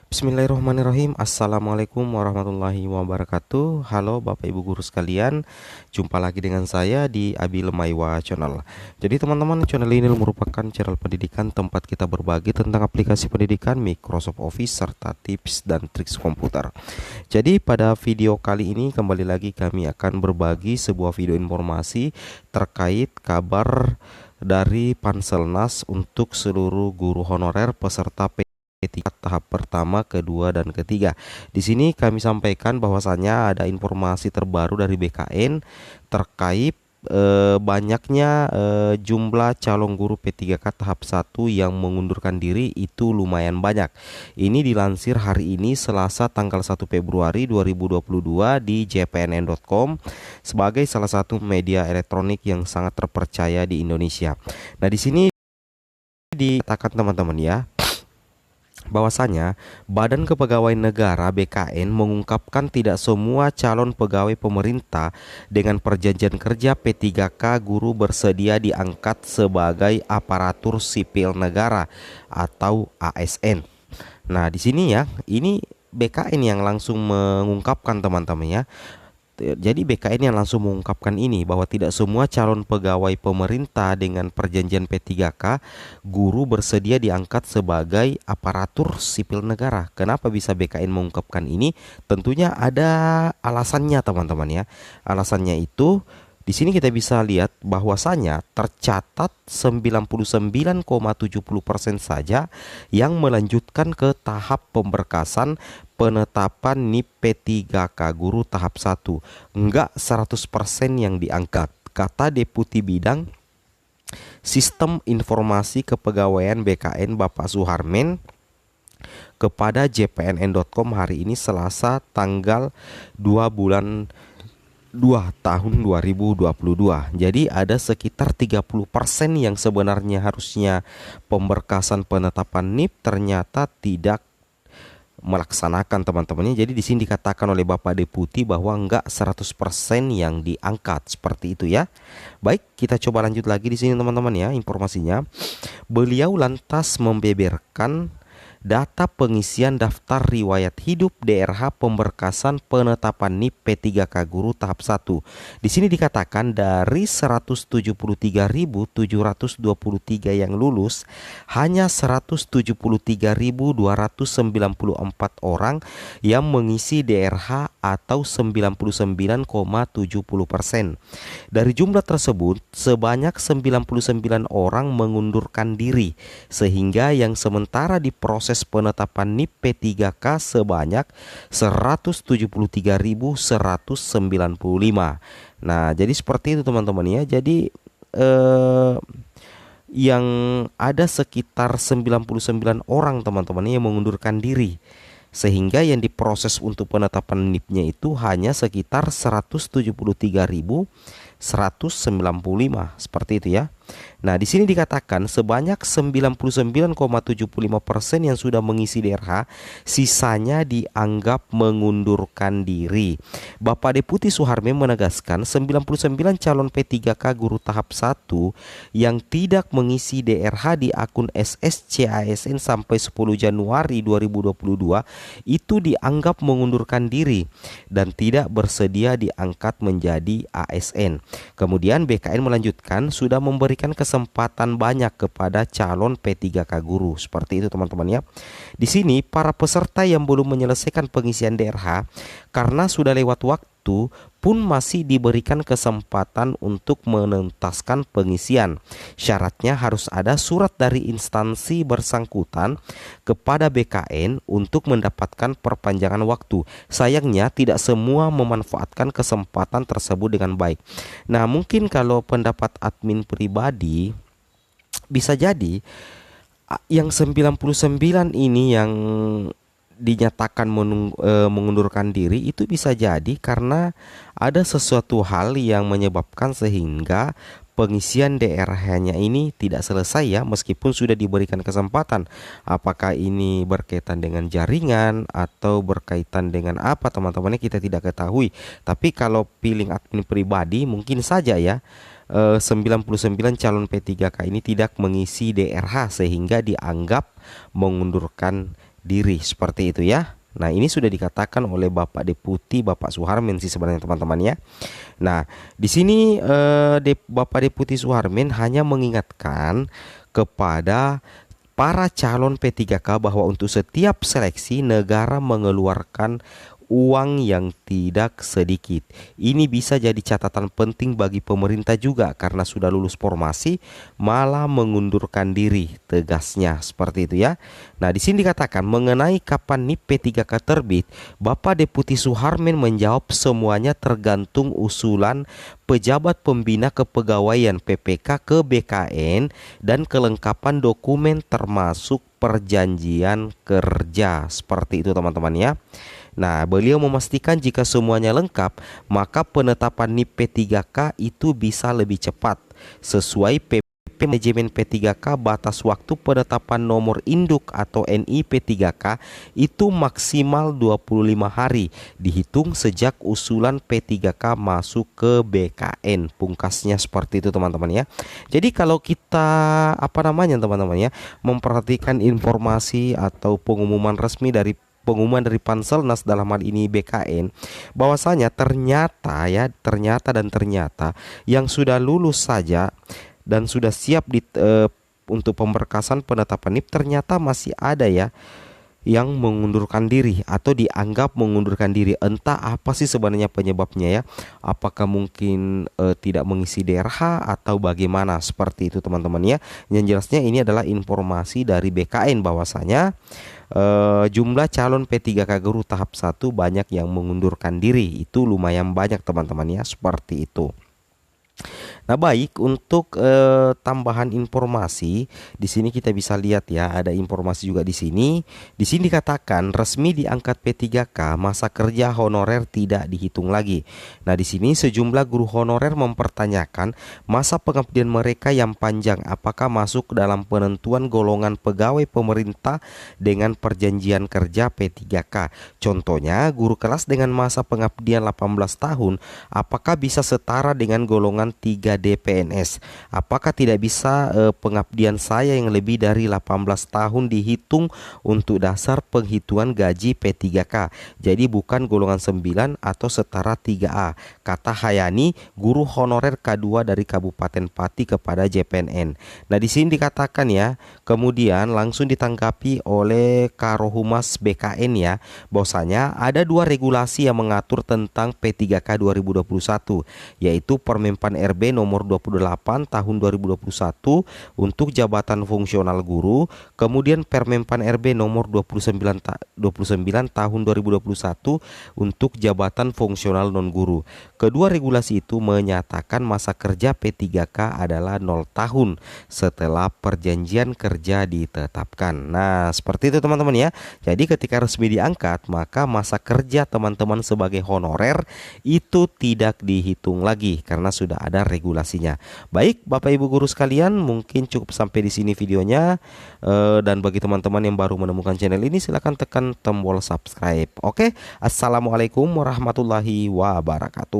Bismillahirrahmanirrahim. Assalamualaikum warahmatullahi wabarakatuh. Halo Bapak Ibu guru sekalian, jumpa lagi dengan saya di Abi Lemaiwa Channel. Jadi teman-teman, channel ini merupakan channel pendidikan tempat kita berbagi tentang aplikasi pendidikan Microsoft Office serta tips dan trik komputer. Jadi pada video kali ini kembali lagi kami akan berbagi sebuah video informasi terkait kabar dari Panselnas untuk seluruh guru honorer peserta P3 tahap pertama, kedua, dan ketiga. Di sini kami sampaikan bahwasannya ada informasi terbaru dari BKN terkait banyaknya jumlah calon guru P3K tahap 1 yang mengundurkan diri itu lumayan banyak. Ini dilansir hari ini Selasa tanggal 1 Februari 2022 di jpnn.com sebagai salah satu media elektronik yang sangat terpercaya di Indonesia. Nah, di sini dikatakan teman-teman ya, bahwasanya Badan Kepegawaian Negara BKN mengungkapkan tidak semua calon pegawai pemerintah dengan perjanjian kerja P3K guru bersedia diangkat sebagai aparatur sipil negara atau ASN. Nah, di sini ya, ini BKN yang langsung mengungkapkan teman-teman ya. Jadi BKN yang langsung mengungkapkan ini bahwa tidak semua calon pegawai pemerintah dengan perjanjian P3K guru bersedia diangkat sebagai aparatur sipil negara. Kenapa bisa BKN mengungkapkan ini? Tentunya ada alasannya teman-teman ya. Alasannya itu di sini kita bisa lihat bahwasanya tercatat 99,70% saja yang melanjutkan ke tahap pemberkasan penetapan NIP P3K guru tahap 1. Enggak 100% yang diangkat, kata Deputi Bidang Sistem Informasi Kepegawaian BKN Bapak Suharmen kepada jpnn.com hari ini Selasa tanggal 2/2/2022. Jadi ada sekitar 30% yang sebenarnya harusnya pemberkasan penetapan NIP ternyata tidak melaksanakan teman-temannya. Jadi di sini dikatakan oleh Bapak Deputi bahwa enggak 100% yang diangkat, seperti itu ya. Baik, kita coba lanjut lagi di sini teman-teman ya informasinya. Beliau lantas membeberkan data pengisian daftar riwayat hidup DRH pemberkasan penetapan NIP P3K guru tahap 1. Di sini dikatakan dari 173.723 yang lulus, hanya 173.294 orang yang mengisi DRH atau 99,70%. Dari jumlah tersebut, sebanyak 99 orang mengundurkan diri, sehingga yang sementara diproses penetapan NIP P3K sebanyak 173.195. Nah, jadi seperti itu teman-teman ya. Jadi yang ada sekitar 99 orang teman-teman yang mengundurkan diri, sehingga yang diproses untuk penetapan NIP-nya itu hanya sekitar 173.195, seperti itu ya. Nah, di sini dikatakan sebanyak 99,75% yang sudah mengisi DRH, sisanya dianggap mengundurkan diri. Bapak Deputi Suharme menegaskan 99 calon P3K guru tahap 1 yang tidak mengisi DRH di akun SSCASN sampai 10 Januari 2022 itu dianggap mengundurkan diri dan tidak bersedia diangkat menjadi ASN. Kemudian BKN melanjutkan sudah memberikan kesempatan banyak kepada calon P3K guru. Seperti itu teman-teman ya. Di sini para peserta yang belum menyelesaikan pengisian DRH karena sudah lewat waktu pun masih diberikan kesempatan untuk menuntaskan pengisian. Syaratnya harus ada surat dari instansi bersangkutan kepada BKN untuk mendapatkan perpanjangan waktu. Sayangnya tidak semua memanfaatkan kesempatan tersebut dengan baik. Nah, mungkin kalau pendapat admin pribadi, bisa jadi yang 99 ini yang dinyatakan mengundurkan diri itu bisa jadi karena ada sesuatu hal yang menyebabkan sehingga pengisian DRH-nya ini tidak selesai ya, meskipun sudah diberikan kesempatan. Apakah ini berkaitan dengan jaringan atau berkaitan dengan apa teman-temannya kita tidak ketahui. Tapi kalau feeling admin pribadi mungkin saja ya, 99 calon P3K ini tidak mengisi DRH sehingga dianggap mengundurkan diri, seperti itu ya. Nah, ini sudah dikatakan oleh Bapak Deputi Bapak Suharmin sih sebenarnya teman-teman ya. Nah, di sini Bapak Deputi Suharmin hanya mengingatkan kepada para calon P3K bahwa untuk setiap seleksi negara mengeluarkan uang yang tidak sedikit. Ini bisa jadi catatan penting bagi pemerintah juga karena sudah lulus formasi malah mengundurkan diri, tegasnya seperti itu ya. Nah, di sini dikatakan mengenai kapan NIP P3K terbit, Bapak Deputi Suharmin menjawab semuanya tergantung usulan pejabat pembina kepegawaian PPK ke BKN dan kelengkapan dokumen termasuk perjanjian kerja. Seperti itu teman-teman ya. Nah, beliau memastikan jika semuanya lengkap, maka penetapan NIP P3K itu bisa lebih cepat. Sesuai PP Manajemen P3K, batas waktu penetapan nomor induk atau NI P3K itu maksimal 25 hari dihitung sejak usulan P3K masuk ke BKN. Pungkasnya seperti itu teman-teman ya. Jadi kalau kita teman-teman ya, memperhatikan informasi atau pengumuman resmi dari Panselnas dalam hal ini BKN, bahwasanya ternyata yang sudah lulus saja dan sudah siap untuk pemberkasan penetapan NIP ternyata masih ada ya yang mengundurkan diri atau dianggap mengundurkan diri. Entah apa sih sebenarnya penyebabnya ya. Apakah mungkin tidak mengisi DRH atau bagaimana, seperti itu teman-teman ya. Yang jelasnya ini adalah informasi dari BKN bahwasanya jumlah calon P3K guru tahap 1 banyak yang mengundurkan diri. Itu lumayan banyak teman-teman ya, seperti itu. Nah, baik, untuk tambahan informasi di sini kita bisa lihat ya, ada informasi juga di sini. Di sini dikatakan resmi diangkat P3K, masa kerja honorer tidak dihitung lagi. Nah, di sini sejumlah guru honorer mempertanyakan masa pengabdian mereka yang panjang apakah masuk dalam penentuan golongan pegawai pemerintah dengan perjanjian kerja P3K. Contohnya, guru kelas dengan masa pengabdian 18 tahun apakah bisa setara dengan golongan 3D PNS? Apakah tidak bisa pengabdian saya yang lebih dari 18 tahun dihitung untuk dasar penghitungan gaji P3K? Jadi bukan golongan 9 atau setara 3A, kata Hayani, guru honorer K2 dari Kabupaten Pati kepada JPNN. Nah, di sini dikatakan ya, kemudian langsung ditanggapi oleh Karohumas BKN ya, bahwasanya ada 2 regulasi yang mengatur tentang P3K 2021, yaitu Permenpan RB nomor 28 tahun 2021 untuk jabatan fungsional guru, kemudian Permenpan RB nomor 29 tahun 2021 untuk jabatan fungsional non guru. Kedua regulasi itu menyatakan masa kerja P3K adalah 0 tahun setelah perjanjian kerja ditetapkan. Nah, seperti itu teman-teman ya. Jadi ketika resmi diangkat, maka masa kerja teman-teman sebagai honorer itu tidak dihitung lagi karena sudah ada regulasinya. Baik, Bapak Ibu guru sekalian, mungkin cukup sampai di sini videonya. Dan bagi teman-teman yang baru menemukan channel ini, silahkan tekan tombol subscribe. Oke, assalamualaikum warahmatullahi wabarakatuh.